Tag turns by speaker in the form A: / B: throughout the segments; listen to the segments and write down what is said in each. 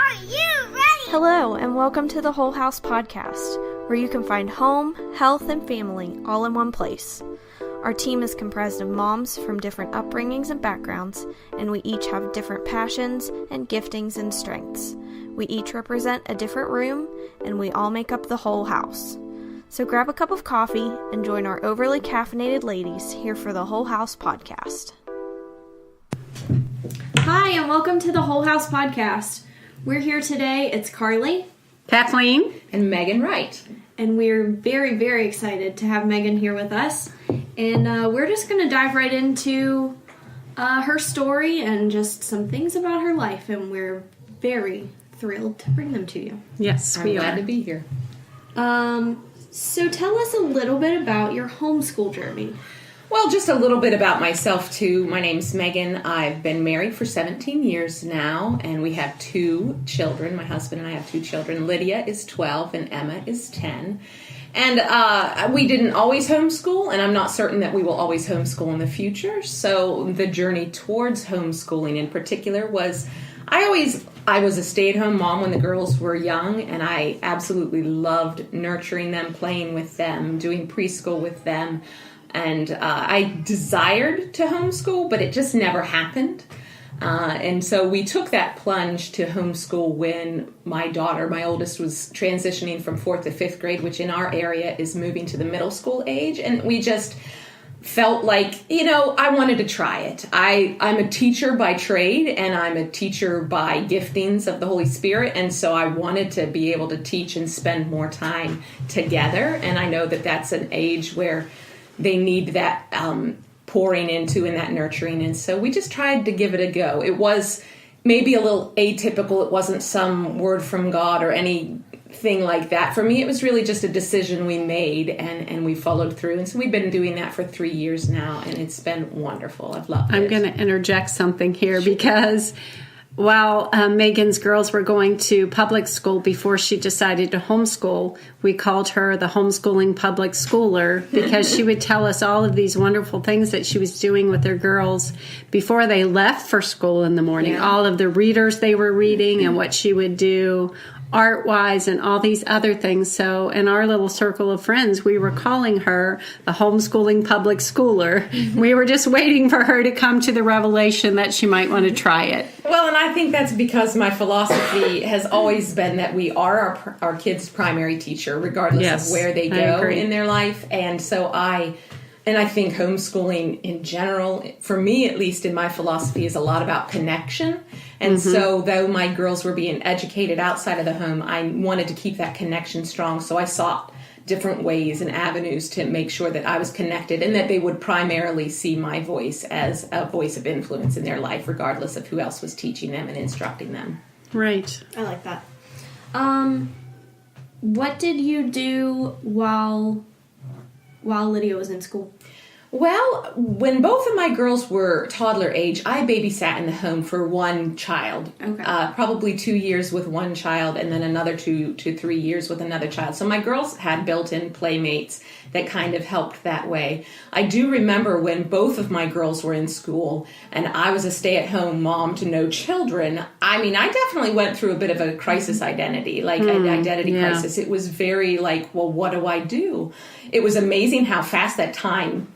A: Are you ready?
B: Hello, and welcome to the Whole House Podcast, where you can find home, health, and family all in one place. Our team is comprised of moms from different upbringings and backgrounds, and we each have different passions and giftings and strengths. We each represent a different room, and we all make up the whole house. So grab a cup of coffee and join our overly caffeinated ladies here for the Whole House Podcast. Hi, and welcome to the Whole House Podcast. We're here today. It's Carly,
C: Kathleen,
D: and Megan Wright.
B: And we're very, very excited to have Megan here with us. And we're just going to dive right into her story and just some things about her life. And we're very thrilled to bring them to you.
C: Yes,
D: I'm glad to be here.
B: So tell us a little bit about your homeschool journey.
D: Well, just a little bit about myself, too. My name's Megan. I've been married for 17 years now, and we have 2 children. My husband and I have 2 children. Lydia is 12, and Emma is 10. And we didn't always homeschool, and I'm not certain that we will always homeschool in the future. So the journey towards homeschooling in particular was, I was a stay-at-home mom when the girls were young, and I absolutely loved nurturing them, playing with them, doing preschool with them. And I desired to homeschool, but it just never happened. And so we took that plunge to homeschool when my daughter, my oldest, was transitioning from 4th to 5th grade, which in our area is moving to the middle school age. And we just felt like, I wanted to try it. I'm a teacher by trade, and I'm a teacher by giftings of the Holy Spirit. And so I wanted to be able to teach and spend more time together. And I know that that's an age where they need that pouring into and that nurturing. And so we just tried to give it a go. It was maybe a little atypical. It wasn't some word from God or anything like that. For me, it was really just a decision we made, and we followed through. And so we've been doing that for 3 years now, and it's been wonderful. I've loved it.
C: I'm going to interject something here because while Megan's girls were going to public school before she decided to homeschool, we called her the homeschooling public schooler because she would tell us all of these wonderful things that she was doing with her girls before they left for school in the morning. Yeah. All of the readers they were reading and what she would do art-wise and all these other things. So in our little circle of friends, we were calling her the homeschooling public schooler. We were just waiting for her to come to the revelation that she might want to try it.
D: Well, and I think that's because my philosophy has always been that we are our kids' primary teacher, regardless of where they go in their life. And so I think homeschooling in general, for me at least in my philosophy, is a lot about connection. And so though my girls were being educated outside of the home, I wanted to keep that connection strong. So I sought different ways and avenues to make sure that I was connected and that they would primarily see my voice as a voice of influence in their life, regardless of who else was teaching them and instructing them.
C: Right.
B: I like that. What did you do while Lydia was in school?
D: Well, when both of my girls were toddler age, I babysat in the home for one child. Okay. Probably 2 years with one child and then another 2 to 3 years with another child. So my girls had built-in playmates that kind of helped that way. I do remember when both of my girls were in school and I was a stay-at-home mom to no children. I mean, I definitely went through a bit of a crisis identity, an identity crisis. It was very like, well, what do I do? It was amazing how fast that time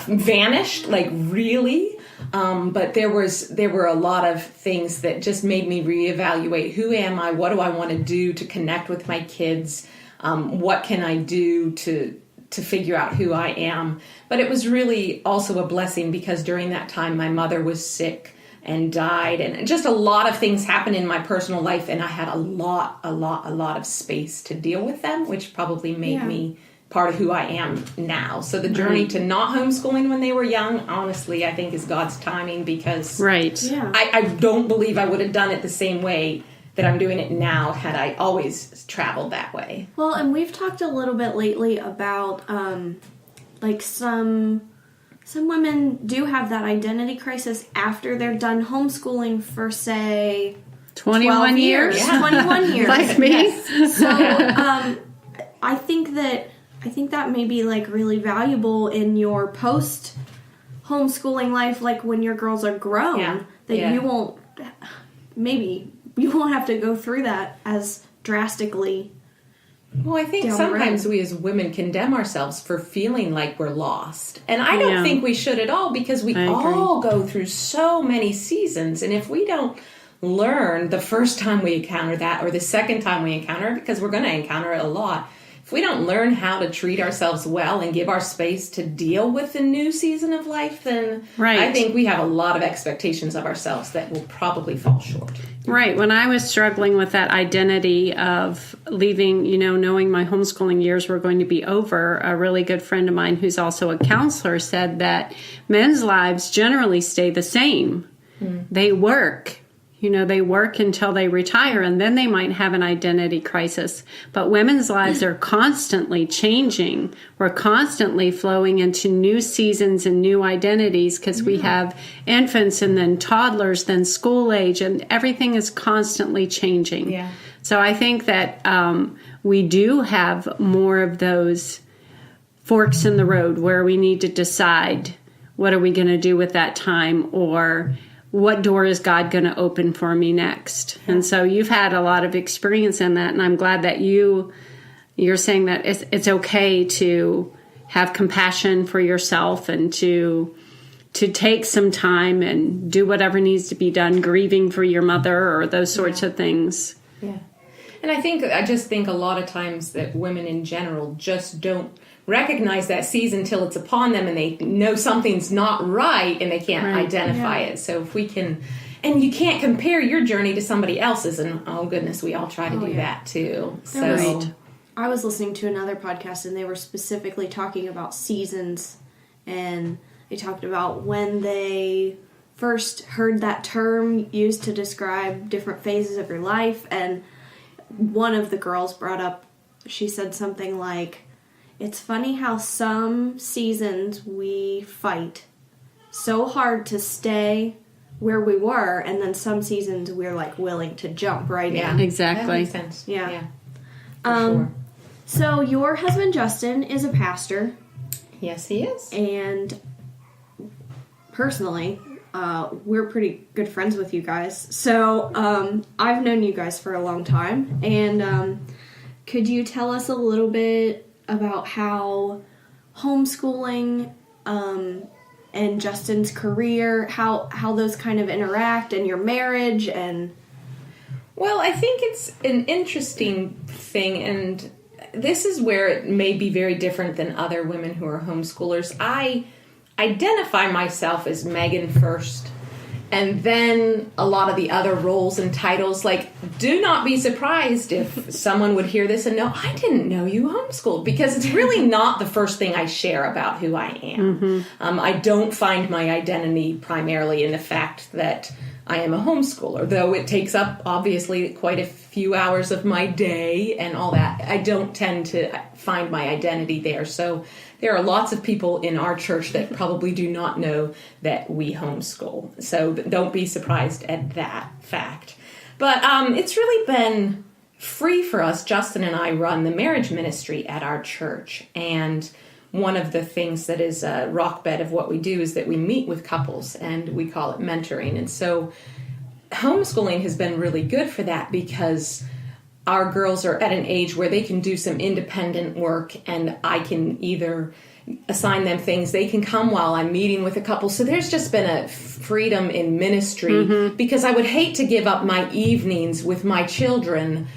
D: vanished, really. But there were a lot of things that just made me reevaluate who am I, what do I want to do to connect with my kids, what can I do to figure out who I am. But it was really also a blessing because during that time my mother was sick and died, and just a lot of things happened in my personal life, and I had a lot of space to deal with them, which probably made me part of who I am now. So the journey to not homeschooling when they were young, honestly, I think is God's timing because I don't believe I would have done it the same way that I'm doing it now had I always traveled that way.
B: Well, and we've talked a little bit lately about some women do have that identity crisis after they're done homeschooling for, say,
C: 21 years.
B: Yeah. 21 years.
C: Like me.
B: Yes. So I think that may be really valuable in your post homeschooling life, when your girls are grown, you won't maybe won't have to go through that as drastically.
D: Well, I think sometimes we as women condemn ourselves for feeling like we're lost. And I don't think we should at all, because we all go through so many seasons. And if we don't learn the first time we encounter that, or the second time we encounter it, because we're going to encounter it a lot, if we don't learn how to treat ourselves well and give our space to deal with the new season of life, then I think we have a lot of expectations of ourselves that will probably fall short.
C: Right. When I was struggling with that identity of leaving, knowing my homeschooling years were going to be over, a really good friend of mine who's also a counselor said that men's lives generally stay the same. They work. They work until they retire, and then they might have an identity crisis. But women's lives are constantly changing. We're constantly flowing into new seasons and new identities, because we have infants and then toddlers, then school age, and everything is constantly changing. Yeah. So I think that we do have more of those forks in the road where we need to decide, what are we going to do with that time, or what door is God going to open for me next? And so you've had a lot of experience in that, and I'm glad that you're saying that it's okay to have compassion for yourself and to take some time and do whatever needs to be done, grieving for your mother or those sorts of things.
D: Yeah. And I just think a lot of times that women in general just don't recognize that season till it's upon them, and they know something's not right and they can't identify it. So if we can, and you can't compare your journey to somebody else's, and oh goodness, we all try to do that too. So
B: I was listening to another podcast, and they were specifically talking about seasons, and they talked about when they first heard that term used to describe different phases of your life. And one of the girls brought up, she said something like, it's funny how some seasons we fight so hard to stay where we were, and then some seasons we're like willing to jump right in.
C: Exactly.
D: That makes sense.
B: Yeah.
D: Sure.
B: So your husband Justin is a pastor.
D: Yes, he is.
B: And personally, we're pretty good friends with you guys. So I've known you guys for a long time. And could you tell us a little bit about how homeschooling and Justin's career, how those kind of interact, and your marriage? And
D: well, I think it's an interesting thing, and this is where it may be very different than other women who are homeschoolers. I identify myself as Megan first, and then a lot of the other roles and titles. Like, do not be surprised if someone would hear this and know, I didn't know you homeschooled, because it's really not the first thing I share about who I am. I don't find my identity primarily in the fact that I am a homeschooler, though it takes up, obviously, quite a few hours of my day and all that. I don't tend to find my identity there. So there are lots of people in our church that probably do not know that we homeschool. So don't be surprised at that fact. But it's really been free for us. Justin and I run the marriage ministry at our church. And one of the things that is a rock bed of what we do is that we meet with couples, and we call it mentoring. And so homeschooling has been really good for that, because our girls are at an age where they can do some independent work, and I can either assign them things. They can come while I'm meeting with a couple. So there's just been a freedom in ministry, because I would hate to give up my evenings with my children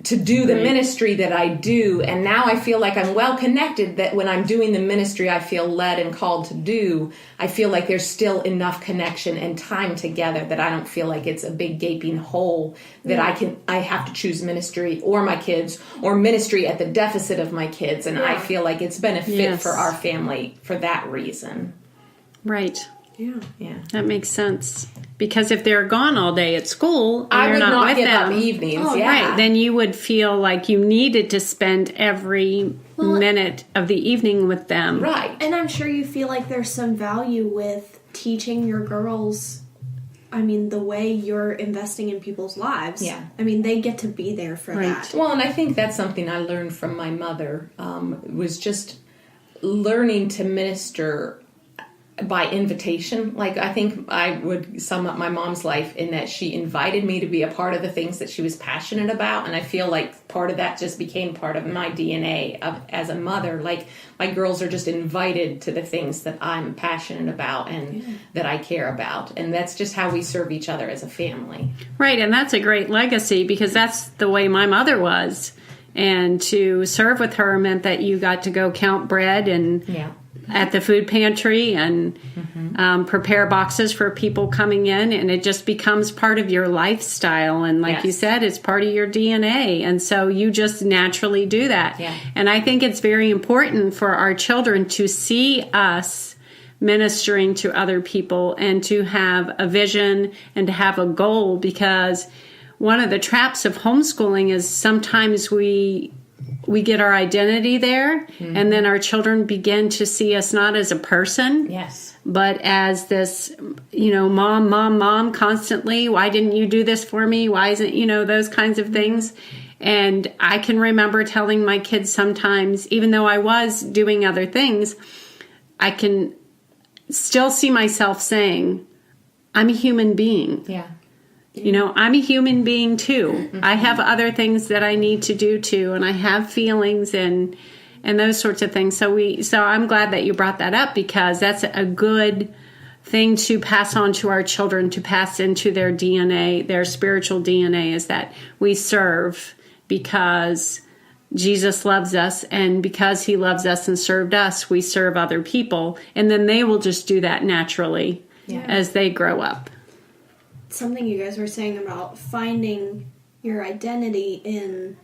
D: to do the ministry that I do. And now I feel like I'm well connected, that when I'm doing the ministry I feel led and called to do, I feel like there's still enough connection and time together that I don't feel like it's a big gaping hole that I have to choose ministry or my kids, or ministry at the deficit of my kids. And I feel like it's been a fit for our family for that reason.
C: Right.
D: Yeah.
C: That makes sense. Because if they're gone all day at school, and
D: I
C: you're
D: would
C: not with
D: give
C: them,
D: up evenings.
C: right, then you would feel like you needed to spend every minute of the evening with them.
D: Right.
B: And I'm sure you feel like there's some value with teaching your girls, the way you're investing in people's lives.
D: Yeah.
B: They get to be there for that.
D: Well, and I think that's something I learned from my mother, was just learning to minister by invitation. Like, I think I would sum up my mom's life in that she invited me to be a part of the things that she was passionate about. And I feel like part of that just became part of my DNA as a mother. Like, my girls are just invited to the things that I'm passionate about and that I care about. And that's just how we serve each other as a family.
C: Right. And that's a great legacy, because that's the way my mother was. And to serve with her meant that you got to go count bread and at the food pantry and prepare boxes for people coming in, and it just becomes part of your lifestyle. And like you said, it's part of your DNA. And so you just naturally do that. Yeah. And I think it's very important for our children to see us ministering to other people and to have a vision and to have a goal, because one of the traps of homeschooling is sometimes we get our identity there, and then our children begin to see us not as a person, but as this, mom constantly. Why didn't you do this for me? Why isn't, those kinds of things. And I can remember telling my kids sometimes, even though I was doing other things, I can still see myself saying, I'm a human being. Yeah. I'm a human being too. I have other things that I need to do too, and I have feelings and those sorts of things. So I'm glad that you brought that up, because that's a good thing to pass on to our children, to pass into their DNA, their spiritual DNA, is that we serve because Jesus loves us, and because he loves us and served us, we serve other people, and then they will just do that naturally as they grow up.
B: Something you guys were saying about finding your identity in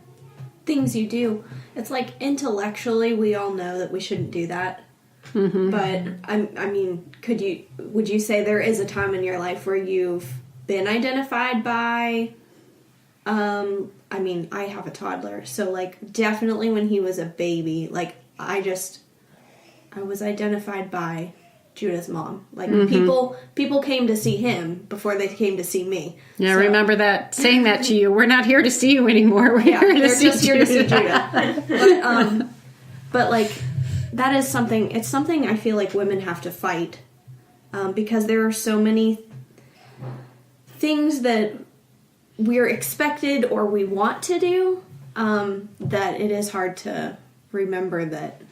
B: things you do. It's like intellectually we all know that we shouldn't do that. But I mean, would you say there is a time in your life where you've been identified by I have a toddler, so like definitely when he was a baby, like I was identified by Judah's mom. Like people came to see him before they came to see me.
C: Yeah, so. I remember that saying that to you. We're not here to see you anymore. We're here to see
B: just here to see Judah. But like that is something. It's something I feel like women have to fight because there are so many things that we're expected or we want to do that it is hard to remember that.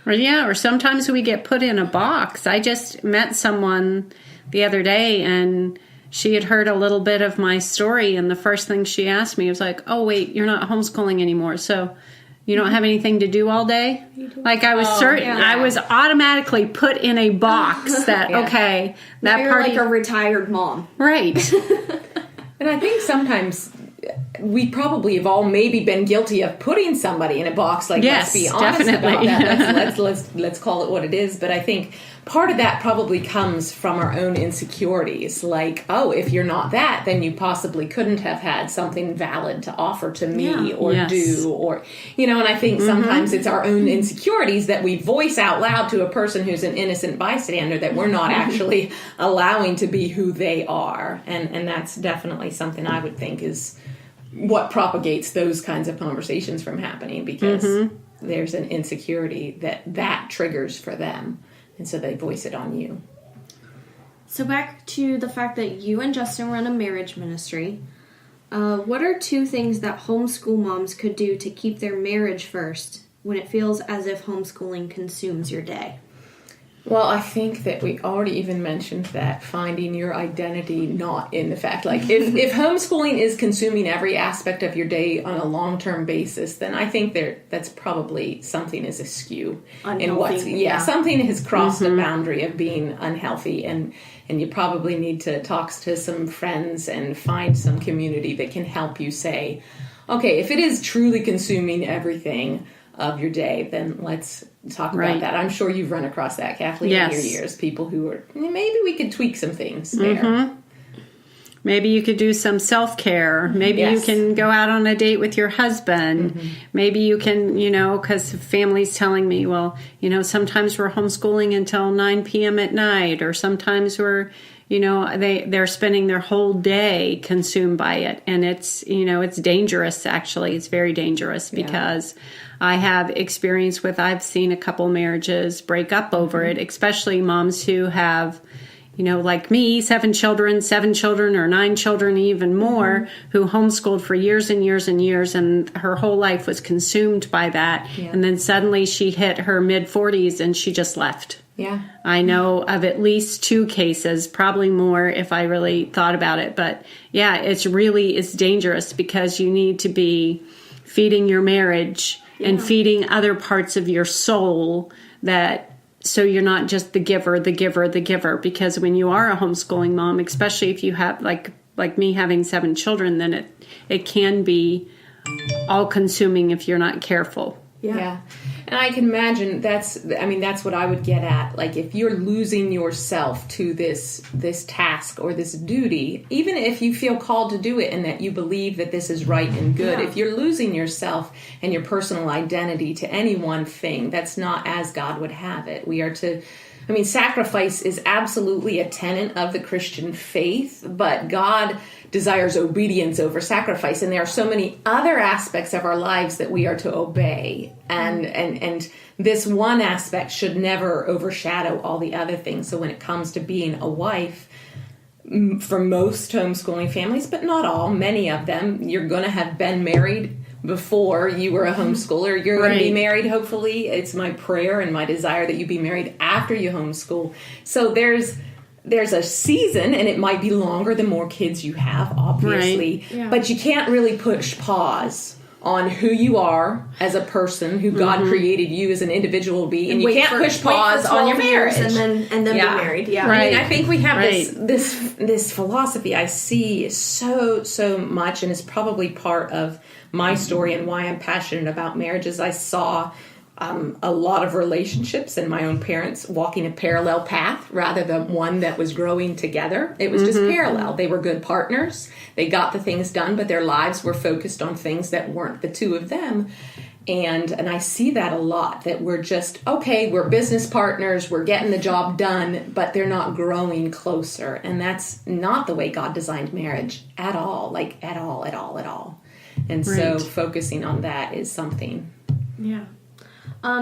C: Or sometimes we get put in a box. I just met someone the other day, and she had heard a little bit of my story, and the first thing she asked me was like, oh, wait, you're not homeschooling anymore, so you don't have anything to do all day? Like, I was certain, I was automatically put in a box that, okay, that
B: now you're
C: part...
B: like a retired mom.
C: Right.
D: And I think sometimes... we probably have all maybe been guilty of putting somebody in a box. Like, let's be honest about that. Let's call it what it is. But I think part of that probably comes from our own insecurities. Like, oh, if you're not that, then you possibly couldn't have had something valid to offer to me or do. Or, and I think sometimes it's our own insecurities that we voice out loud to a person who's an innocent bystander that we're not actually allowing to be who they are. And that's definitely something I would think is what propagates those kinds of conversations from happening, because there's an insecurity that triggers for them, and so they voice it on you.
B: So back to the fact that you and Justin run a marriage ministry, what are 2 things that homeschool moms could do to keep their marriage first when it feels as if homeschooling consumes your day?
D: Well, I think that we already even mentioned that finding your identity not in the fact. Like, if homeschooling is consuming every aspect of your day on a long-term basis, then I think that's probably something is askew.
B: Unhealthy.
D: Something has crossed the boundary of being unhealthy, and you probably need to talk to some friends and find some community that can help you say, okay, if it is truly consuming everything of your day, then let's talk about that. I'm sure you've run across that, Kathleen, in your years. People who are, maybe we could tweak some things there.
C: Maybe you could do some self-care. Maybe you can go out on a date with your husband. Maybe you can, because family's telling me, well, sometimes we're homeschooling until 9 p.m. at night, or sometimes we're, they're spending their whole day consumed by it. And it's, it's dangerous, actually. It's very dangerous because I have experience with, I've seen a couple marriages break up over it, especially moms who have, like me, 7 children or 9 children, even more, who homeschooled for years and years and years, and her whole life was consumed by that. Yeah. And then suddenly she hit her mid-40s and she just left.
D: Yeah.
C: I know of at least 2 cases, probably more if I really thought about it. But yeah, it's dangerous because you need to be feeding your marriage and feeding other parts of your soul so you're not just the giver, because when you are a homeschooling mom, especially if you have like me having 7 children, then it can be all consuming if you're not careful.
D: Yeah. And I can imagine that's what I would get at. Like if you're losing yourself to this task or this duty, even if you feel called to do it and that you believe that this is right and good, if you're losing yourself and your personal identity to any one thing, that's not as God would have it. We are to, sacrifice is absolutely a tenet of the Christian faith, but God desires obedience over sacrifice, and there are so many other aspects of our lives that we are to obey, and this one aspect should never overshadow all the other things. So when it comes to being a wife, for most homeschooling families, but not all, many of them, you're going to have been married before you were a homeschooler. You're going to be married, hopefully. It's my prayer and my desire that you be married after you homeschool. So there's a season, and it might be longer the more kids you have, obviously. Right. Yeah. But you can't really push pause on who you are as a person, who God created you as an individual to be, and you can't push pause on your marriage
B: and then be married. Yeah,
D: right. I think we have this philosophy I see so much, and it's probably part of my story and why I'm passionate about marriages. I saw a lot of relationships and my own parents walking a parallel path rather than one that was growing together. It was just parallel. They were good partners. They got the things done, but their lives were focused on things that weren't the two of them. And I see that a lot, that we're just, we're business partners, we're getting the job done, but they're not growing closer. And that's not the way God designed marriage at all, at all. And so focusing on that is something.
B: Yeah.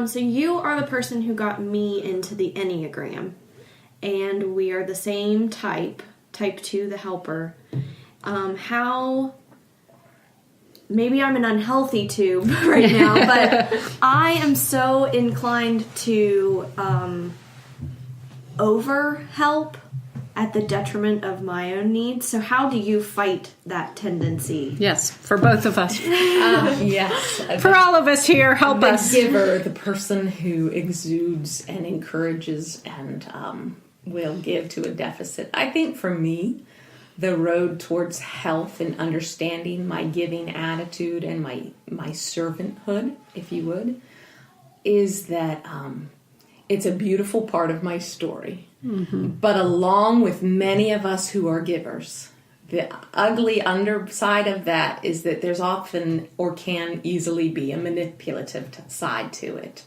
B: So you are the person who got me into the Enneagram, and we are the same type 2, the helper. Maybe I'm an unhealthy 2 right now, but I am so inclined to over-help at the detriment of my own needs. So how do you fight that tendency?
C: Yes, for both of us.
D: Yes.
C: For all of us here, help us.
D: The giver, the person who exudes and encourages and will give to a deficit. I think for me, the road towards health and understanding my giving attitude and my servanthood, if you would, is that it's a beautiful part of my story. Mm-hmm. But along with many of us who are givers, the ugly underside of that is that there's often or can easily be a manipulative side to it.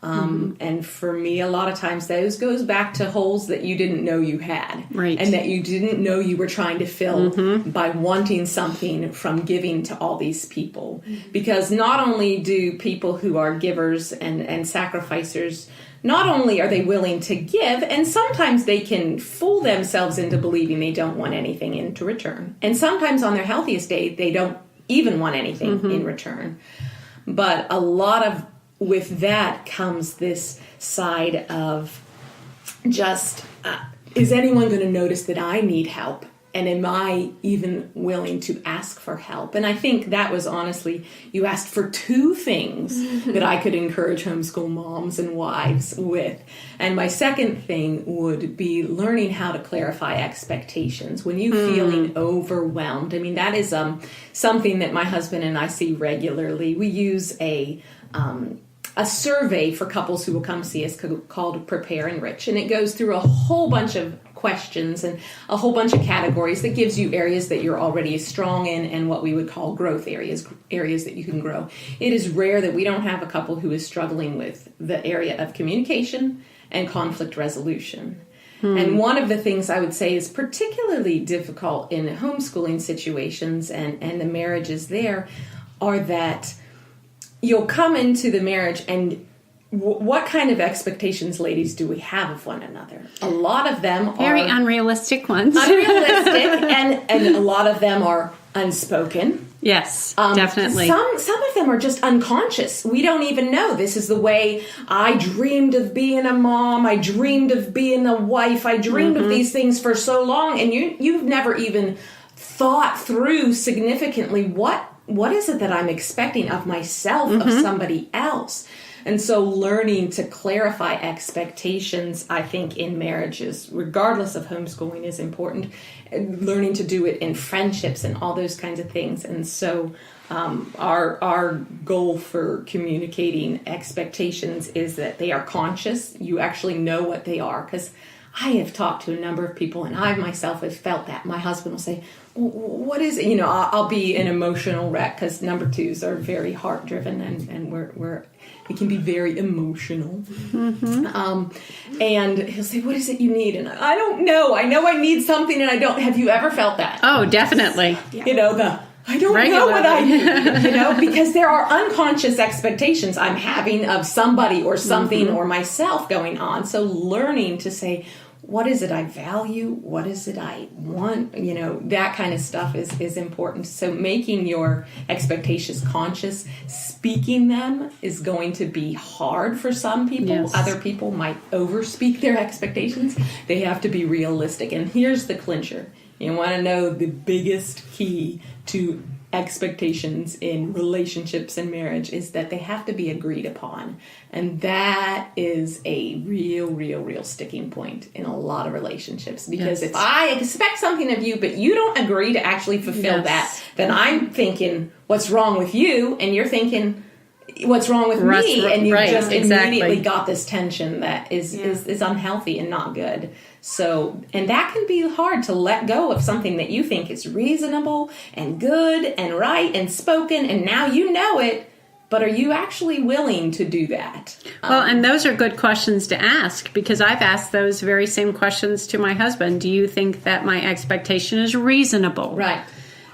D: And for me, a lot of times those goes back to holes that you didn't know you had. Right. And that you didn't know you were trying to fill by wanting something from giving to all these people. Because not only do people who are givers and sacrificers, not only are they willing to give, and sometimes they can fool themselves into believing they don't want anything in to return. And sometimes on their healthiest day, they don't even want anything in return. But a lot of with that comes this side of just, is anyone going to notice that I need help? And am I even willing to ask for help? And I think that was honestly, you asked for 2 things that I could encourage homeschool moms and wives with. And my second thing would be learning how to clarify expectations. When you're feeling overwhelmed, that is something that my husband and I see regularly. We use a survey for couples who will come see us called Prepare Enrich, and it goes through a whole bunch of questions and a whole bunch of categories that gives you areas that you're already strong in and what we would call growth areas that you can grow. It is rare that we don't have a couple who is struggling with the area of communication and conflict resolution. And one of the things I would say is particularly difficult in homeschooling situations and the marriages there are that you'll come into the marriage and what kind of expectations, ladies, do we have of one another? A lot of them are
C: very unrealistic ones.
D: Unrealistic, and a lot of them are unspoken.
C: Yes, definitely.
D: Some of them are just unconscious. We don't even know. This is the way I dreamed of being a mom. I dreamed of being a wife. I dreamed of these things for so long, and you've never even thought through significantly what is it that I'm expecting of myself, of somebody else. And so learning to clarify expectations, I think, in marriages, regardless of homeschooling, is important. Learning to do it in friendships and all those kinds of things. And so our goal for communicating expectations is that they are conscious. You actually know what they are. Because I have talked to a number of people, and I myself have felt that. My husband will say, what is it? I'll be an emotional wreck, because number twos are very heart driven, and we can be very emotional. And he'll say, what is it you need? And I don't know. I know I need something, and I don't. Have you ever felt that?
C: Oh, definitely.
D: Yeah. I don't know what I need, because there are unconscious expectations I'm having of somebody or something or myself going on. So learning to say, what is it I value? What is it I want? That kind of stuff is important. So making your expectations conscious, speaking them is going to be hard for some people.
C: Yes.
D: Other people might overspeak their expectations. They have to be realistic. And here's the clincher. You want to know the biggest key to expectations in relationships and marriage is that they have to be agreed upon. And that is a real sticking point in a lot of relationships. Because if I expect something of you, but you don't agree to actually fulfill that, then I'm thinking, what's wrong with you? And you're thinking, what's wrong with me? And you just immediately got this tension that is unhealthy and not good. So, and that can be hard to let go of something that you think is reasonable and good and right and spoken, and now you know it, but are you actually willing to do that?
C: Well, and those are good questions to ask, because I've asked those very same questions to my husband. Do you think that my expectation is reasonable?
D: Right.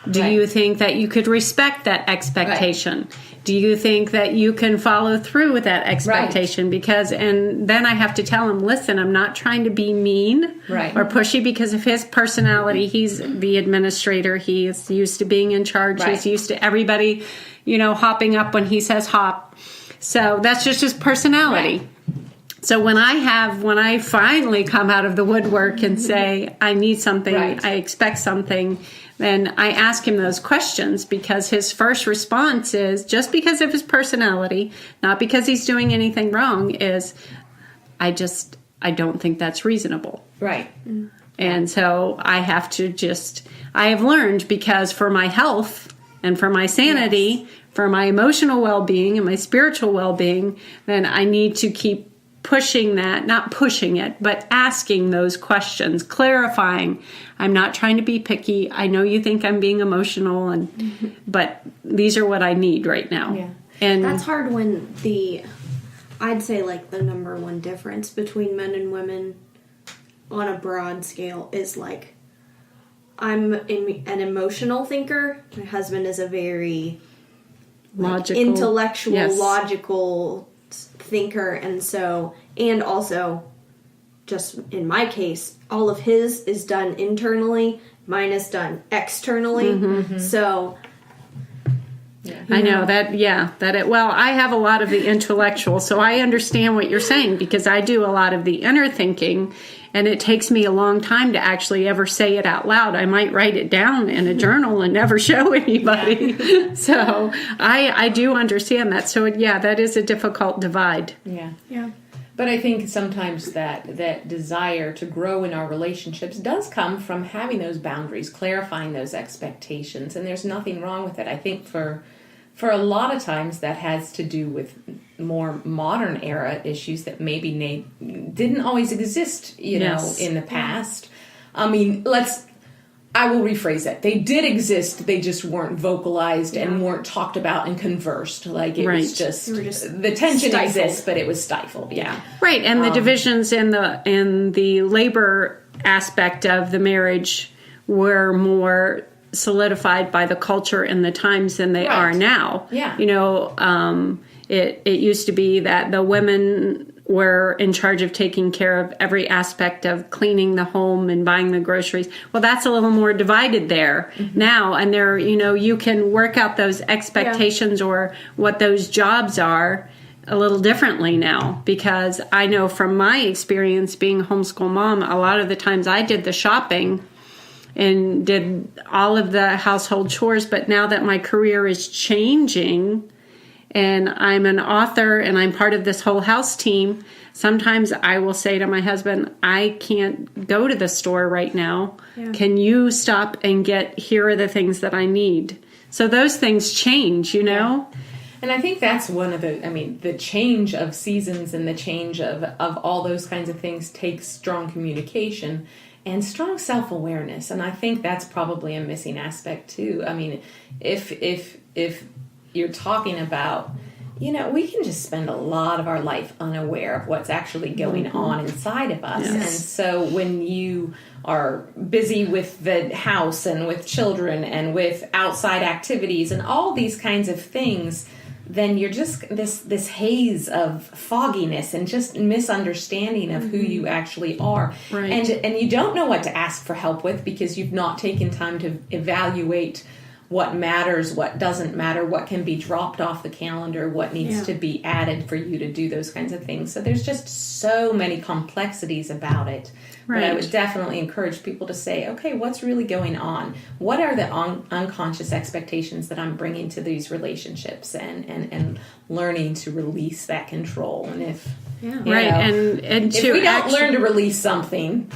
C: Do you think that you could respect that expectation? Right. Do you think that you can follow through with that expectation? Right. And then I have to tell him, listen, I'm not trying to be mean or pushy because of his personality. He's the administrator. He's used to being in charge. Right. He's used to everybody, hopping up when he says hop. So that's just his personality. Right. So when I finally come out of the woodwork and say, I need something, I expect something, then I ask him those questions, because his first response is, just because of his personality, not because he's doing anything wrong, is, I don't think that's reasonable.
D: Right.
C: And so I have learned, because for my health and for my sanity, for my emotional well-being and my spiritual well-being, then I need to keep pushing that, not pushing it, but asking those questions, clarifying. I'm not trying to be picky. I know you think I'm being emotional, but these are what I need right now.
B: Yeah.
C: And
B: that's hard when I'd say the number one difference between men and women on a broad scale is I'm an emotional thinker. My husband is a very logical, intellectual, logical thinker, and also just in my case, all of his is done internally, mine is done externally. So
C: I know that I have a lot of the intellectual, so I understand what you're saying, because I do a lot of the inner thinking, and it takes me a long time to actually ever say it out loud. I might write it down in a journal and never show anybody. So I do understand that. So that is a difficult divide.
D: Yeah. But I think sometimes that desire to grow in our relationships does come from having those boundaries, clarifying those expectations, and there's nothing wrong with it. I think for a lot of times that has to do with more modern era issues that maybe didn't always exist, in the past. I mean, I will rephrase that. They did exist, they just weren't vocalized and weren't talked about and conversed. It was just the tension stifled. Exists, but it was stifled. Yeah.
C: Right, and the divisions in the labor aspect of the marriage were more solidified by the culture and the times than they are now.
D: Yeah.
C: It used to be that the women were in charge of taking care of every aspect of cleaning the home and buying the groceries. Well, that's a little more divided there now. And there, you can work out those expectations or what those jobs are a little differently now, because I know from my experience being a homeschool mom, a lot of the times I did the shopping and did all of the household chores. But now that my career is changing and I'm an author and I'm part of this whole house team, sometimes I will say to my husband, I can't go to the store right now. Yeah. Can you stop and here are the things that I need? So those things change,
D: Yeah. And I think that's one of the change of seasons and the change of all those kinds of things takes strong communication and strong self-awareness. And I think that's probably a missing aspect too. I mean, if you're talking about, we can just spend a lot of our life unaware of what's actually going on inside of us. Yes. And so when you are busy with the house and with children and with outside activities and all these kinds of things, then you're just this haze of fogginess and just misunderstanding of who you actually are.
C: Right.
D: And you don't know what to ask for help with because you've not taken time to evaluate what matters, what doesn't matter, what can be dropped off the calendar, what needs to be added for you to do those kinds of things. So there's just so many complexities about it. Right. But I would definitely encourage people to say, okay, what's really going on? What are the unconscious expectations that I'm bringing to these relationships, and learning to release that control? And if
C: and if
D: we don't learn to release something,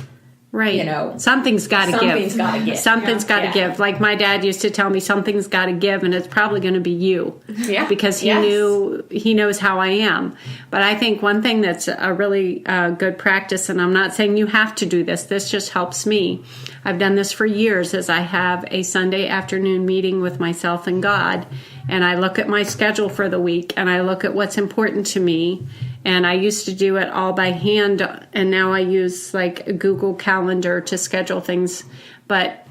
C: right. Something's got to give.
D: Something's got to give.
C: Something's got to give. Like my dad used to tell me, something's got to give, and it's probably going to be you.
D: Yeah.
C: Because he knows how I am. But I think one thing that's a really good practice, and I'm not saying you have to do this. This just helps me. I've done this for years, is I have a Sunday afternoon meeting with myself and God, and I look at my schedule for the week, and I look at what's important to me. And I used to do it all by hand, and now I use like a Google Calendar to schedule things. But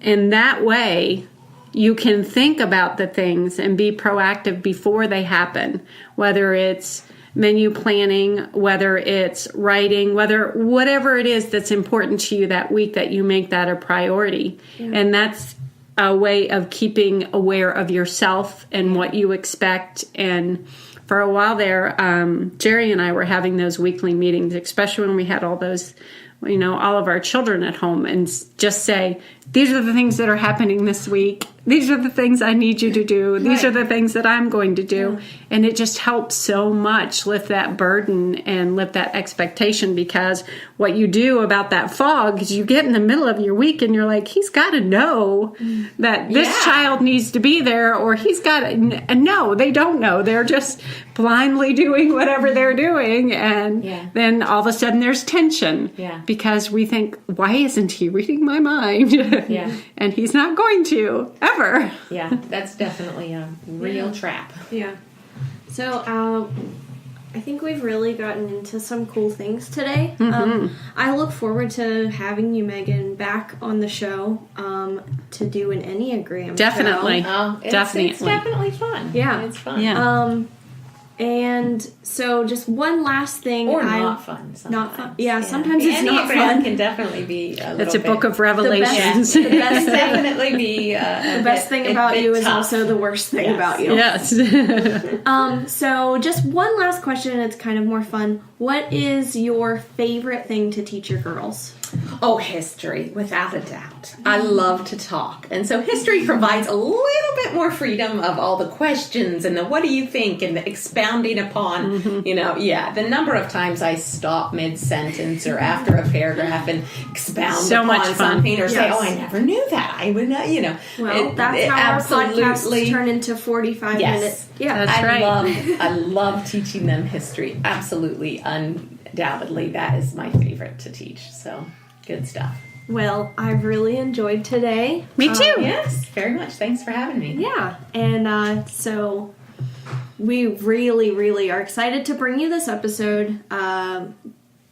C: in that way, you can think about the things and be proactive before they happen, whether it's menu planning, whether it's writing, whatever it is that's important to you that week, that you make that a priority. Yeah. And that's a way of keeping aware of yourself and what you expect. And for a while there, Jerry and I were having those weekly meetings, especially when we had all those, all of our children at home, and just say, these are the things that are happening this week. These are the things I need you to do. These are the things that I'm going to do. Yeah. And it just helps so much lift that burden and lift that expectation, because what you do about that fog is you get in the middle of your week and you're like, he's got to know that this child needs to be there, or he's got to, and no, they don't know. They're just blindly doing whatever they're doing. And then all of a sudden there's tension because we think, why isn't he reading my mind? And he's not going to, ever.
D: Yeah, that's definitely a real trap.
B: Yeah. So, I think we've really gotten into some cool things today. I look forward to having you, Megan, back on the show to do an Enneagram
C: Definitely.
B: show.
D: It's definitely fun.
B: Yeah.
D: It's fun.
C: Yeah.
B: And so just one last thing.
D: Or not fun. Sometimes.
B: Not fun. Yeah, sometimes it's not fun.
D: It can definitely be a little
C: It's a book of Revelations.
B: The best
D: definitely be
B: the best thing about you is also the worst thing about you.
C: Yes.
B: So just one last question, and it's kind of more fun. What is your favorite thing to teach your girls?
D: Oh, history, without a doubt. I love to talk. And so history provides a little bit more freedom of all the questions and the what do you think and the expounding upon, the number of times I stop mid-sentence or after a paragraph and expound upon something or say, oh, I never knew that. I would not,
B: Well, that's how our podcasts turn into 45 minutes.
C: Yeah, that's right.
D: I love teaching them history. Absolutely, undoubtedly, that is my favorite to teach. So, good stuff.
B: Well, I've really enjoyed today.
C: Me too.
D: Yes, very much. Thanks for having me.
B: Yeah, and so we really, really are excited to bring you this episode.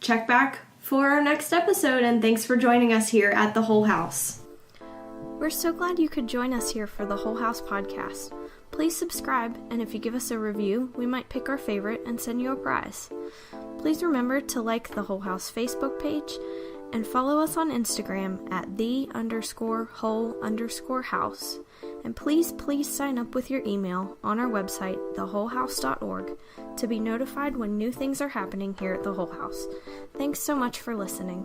B: Check back for our next episode, and thanks for joining us here at the Whole House. We're so glad you could join us here for the Whole House podcast. Please subscribe, and if you give us a review, we might pick our favorite and send you a prize. Please remember to like the Whole House Facebook page and follow us on Instagram at _whole_house. And please sign up with your email on our website, thewholehouse.org, to be notified when new things are happening here at the Whole House. Thanks so much for listening.